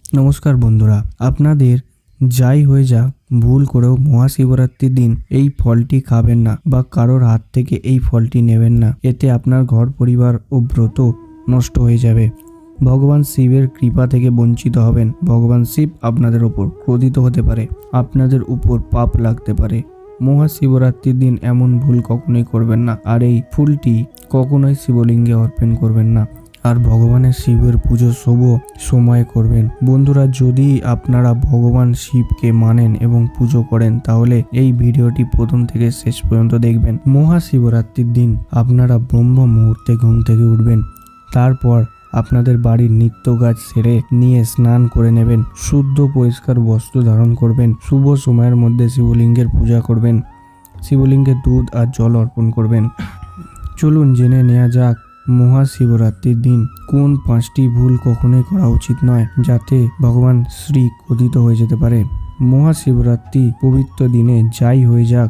নমস্কার বন্ধুরা, আপনাদের যাই হয়ে যাক ভুল করেও মহাশিবরাত্রির দিন এই ফলটি খাবেন না বা কারোর হাত থেকে এই ফলটি নেবেন না। এতে আপনার ঘর পরিবার ও ব্রত নষ্ট হয়ে যাবে। ভগবান শিবের কৃপা থেকে বঞ্চিত হবেন। ভগবান শিব আপনাদের উপর ক্রোধিত হতে পারে, আপনাদের উপর পাপ লাগতে পারে। মহাশিবরাত্রির দিন এমন ভুল কখনোই করবেন না। আর এই ফুলটি কখনোই শিবলিঙ্গে অর্পণ করবেন না। আর ভগবানের শিবের পুজো শুভ সময়ে করবেন। বন্ধুরা, যদি আপনারা ভগবান শিবকে মানেন এবং পুজো করেন তাহলে এই ভিডিওটি প্রথম থেকে শেষ পর্যন্ত দেখবেন। মহাশিবরাত্রির দিন আপনারা ব্রহ্ম মুহূর্তে ঘুম থেকে উঠবেন। তারপর আপনাদের বাড়ির নিত্য কাজ সেরে নিয়ে স্নান করে নেবেন। শুদ্ধ পরিষ্কার বস্ত্র ধারণ করবেন। শুভ সময়ের মধ্যে শিবলিঙ্গের পূজা করবেন। শিবলিঙ্গে দুধ আর জল অর্পণ করবেন। চলুন জেনে নেওয়া যাক মহাশিবরাত্রির দিন কোন 5টি ভুল কখনোই করা উচিত নয়, যাতে ভগবান শ্রী ক্রোধিত হয়ে যেতে পারে। মহাশিবরাত্রি পবিত্র দিনে যাই হয়ে যাক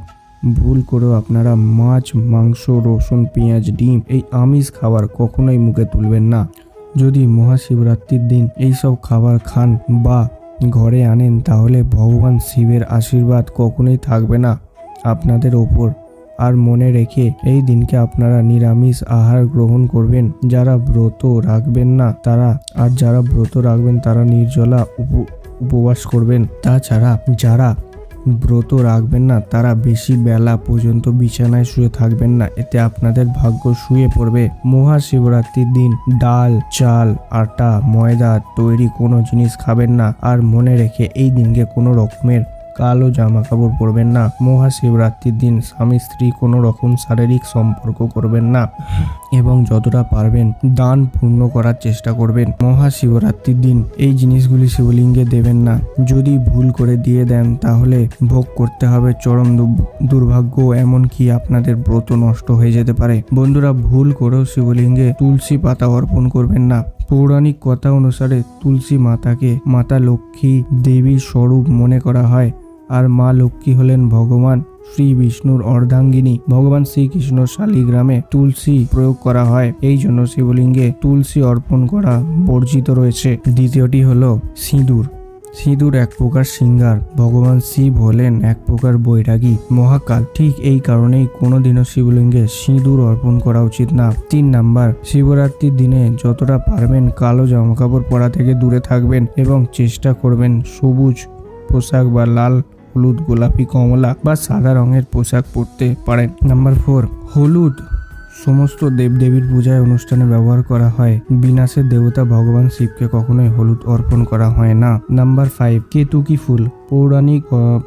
ভুল করেও আপনারা মাছ, মাংস, রসুন, পেঁয়াজ, ডিম এই আমিষ খাবার কখনোই মুখে তুলবেন না। যদি মহাশিবরাত্রির দিন এইসব খাবার খান বা ঘরে আনেন তাহলে ভগবান শিবের আশীর্বাদ কখনোই থাকবে না আপনাদের ওপর। আর মনে রেখে এই দিনকে আপনারা নিরামিষ আহার গ্রহণ করবেন। যারা ব্রত রাখবেন না যারা ব্রত রাখবেন তারা নির্জলা উপবাস করবেন। তাছাড়া যারা ব্রত রাখবেন না তারা বেশি বেলা পর্যন্ত বিছানায় শুয়ে থাকবেন না, এতে আপনাদের ভাগ্য শুয়ে পড়বে। মহাশিবরাত্রির দিন ডাল, চাল, আটা, ময়দা তৈরি কোনো জিনিস খাবেন না। আর মনে রেখে এই দিনকে কোনো রকমের কালো জামা কাপড় পরবেন না। মহাশিবরাত্রির দিন স্বামী স্ত্রী কোনো রকম শারীরিক সম্পর্ক করবেন না এবং যতটা পারবেন দান পূর্ণ করার চেষ্টা করবেন। মহাশিবরাত্রির দিন এই জিনিসগুলি শিবলিঙ্গে দেবেন না। যদি ভুল করে দিয়ে দেন তাহলে ভোগ করতে হবে চরম দুর্ভাগ্য, এমনকি আপনাদের ব্রত নষ্ট হয়ে যেতে পারে। বন্ধুরা, ভুল করেও শিবলিঙ্গে তুলসী পাতা অর্পণ করবেন না। পৌরাণিক কথা অনুসারে তুলসী মাতাকে মাতা লক্ষ্মী দেবীর স্বরূপ মনে করা হয়। আর মা লক্ষ্মী হলেন ভগবান শ্রী বিষ্ণুর অর্ধাঙ্গিনী। ভগবান শ্রীকৃষ্ণ শালিগ্রামে তুলসী প্রয়োগ করা হয়, এই জন্য শিবলিঙ্গে তুলসী অর্পণ করা বর্জিত রয়েছে। দ্বিতীয়টি হলো সিঁদুর। সিঁদুর এক প্রকার শৃঙ্গার। ভগবান শিব হলেন এক প্রকার বৈরাগী মহাকাল। ঠিক এই কারণেই কোনোদিনও শিবলিঙ্গে সিঁদুর অর্পণ করা উচিত না। 3 নাম্বার, শিবরাত্রির দিনে যতটা পারবেন কালো জামাকাপড় পরা থেকে দূরে থাকবেন এবং চেষ্টা করবেন সবুজ পোশাক বা লাল, হলুদ, গোলাপি, কমলা বা সাদা রঙের পোশাক পরতে পারেন। নাম্বার 4, হলুদ সমস্ত দেবদেবীর পূজায় অনুষ্ঠানে ব্যবহার করা হয়। বিনাশের দেবতা ভগবান শিবকে কখনোই হলুদ অর্পণ করা হয় না। নাম্বার 5, কেতুকী ফুল।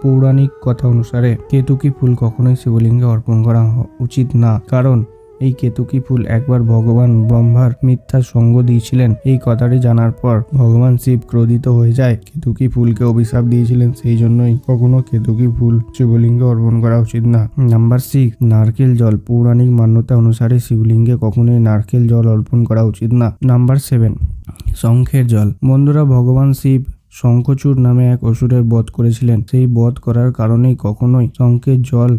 পৌরাণিক কথা অনুসারে কেতুকী ফুল কখনোই শিবলিঙ্গে অর্পণ করা উচিত না, কারণ এই কেতুকী ফুল একবার ভগবান ব্রহ্মার মিথ্যা সঙ্গ দিয়েছিলেন। এই কথাটি জানার পর ভগবান শিব ক্রোধিত হয়ে যায়, কেতুকী ফুলকে অভিশাপ দিয়েছিলেন। সেই জন্যই কখনো কেতুকী ফুল শিবলিঙ্গে অর্পণ করা উচিত না। নাম্বার 6, নারকেল জল। পৌরাণিক মান্যতা অনুসারে শিবলিঙ্গে কখনোই নারকেল জল অর্পণ করা উচিত না। নাম্বার 7, শঙ্খের জল। বন্ধুরা, ভগবান শিব শঙ্খচূড় নামে এক অসুরের বধ করেছিলেন। সেই বধ করার কারণেই কখনোই শঙ্খের জল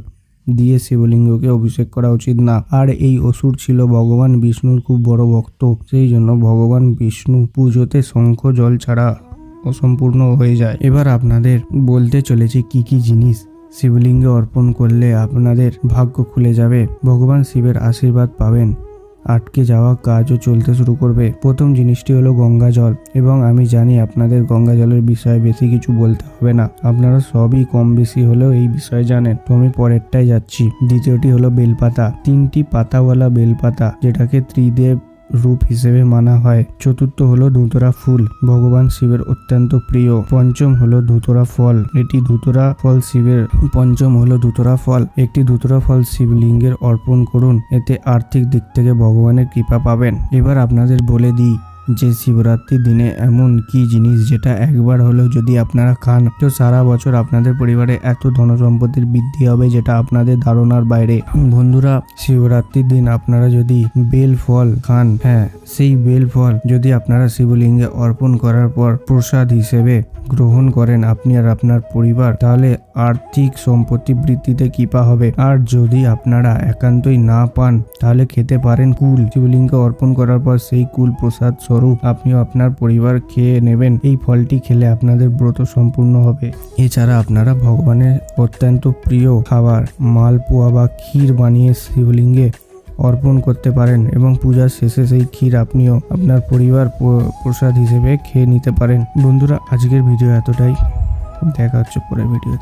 দিয়ে শিবলিঙ্গকে অভিষেক করা উচিত না। আর এই অসুর ছিল ভগবান বিষ্ণুর খুব বড় ভক্ত, সেই জন্য ভগবান বিষ্ণু পুজোতে শঙ্খ জল ছাড়া অসম্পূর্ণ হয়ে যায়। এবার আপনাদের বলতে চলেছি কি কি জিনিস শিবলিঙ্গে অর্পণ করলে আপনাদের ভাগ্য খুলে যাবে, ভগবান শিবের আশীর্বাদ পাবেন, আটকে যাওয়া কাজও চলতে শুরু করবে। প্রথম জিনিসটি হলো গঙ্গা জল। এবং আমি জানি আপনাদের গঙ্গা জলের বিষয়ে বেশি কিছু বলতে হবে না, আপনারা সবই কম বেশি হলেও এই বিষয়ে জানেন, তো আমি পরেরটাই যাচ্ছি। দ্বিতীয়টি হলো বেলপাতা। 3টি পাতাওয়ালা বেলপাতা, যেটাকে ত্রিদেব রূপ হিসেবে মানা হয়। চতুর্থ হলো ধুতরা ফুল, ভগবান শিবের অত্যন্ত প্রিয়। পঞ্চম হলো ধুতরা ফল, এটি ধুতরা ফল শিবের পঞ্চম হলো ধুতরা ফল। একটি ধুতরা ফল শিবলিঙ্গের অর্পণ করুন, এতে আর্থিক দিক থেকে ভগবানের কৃপা পাবেন। এবার আপনাদের বলে দিই যে শিবরাত্রির দিনে এমন কি জিনিস যেটা একবার হলেও যদি আপনারা খান তো সারা বছর আপনাদের পরিবারে এত ধনসম্পত্তির বৃদ্ধি হবে যেটা আপনাদের ধারণার বাইরে। বন্ধুরা, শিবরাত্রির দিন আপনারা যদি বেল ফল খান, সেই বেল ফল যদি আপনারা শিবলিঙ্গে অর্পণ করার পর প্রসাদ হিসেবে গ্রহণ করেন আপনি আর আপনার পরিবার, তাহলে আর্থিক সম্পত্তি বৃদ্ধিতে কৃপা হবে। আর যদি আপনারা একান্তই না পান তাহলে খেতে পারেন কুল। শিবলিঙ্গে অর্পণ করার পর সেই কুল প্রসাদ স্বরূপ আপনিও আপনার পরিবার খেয়ে নেবেন। এই ফলটি খেলে আপনাদের ব্রত সম্পূর্ণ হবে। এছাড়া আপনারা ভগবানের অত্যন্ত প্রিয় খাবার মালপোয়া বা ক্ষীর বানিয়ে শিবলিঙ্গে অর্পণ করতে পারেন এবং পূজার শেষে সেই ক্ষীর আপনিও আপনার পরিবার প্রসাদ হিসেবে খেয়ে নিতে পারেন। বন্ধুরা, আজকের ভিডিও এতটাই। দেখা হচ্ছে পরের ভিডিওতে।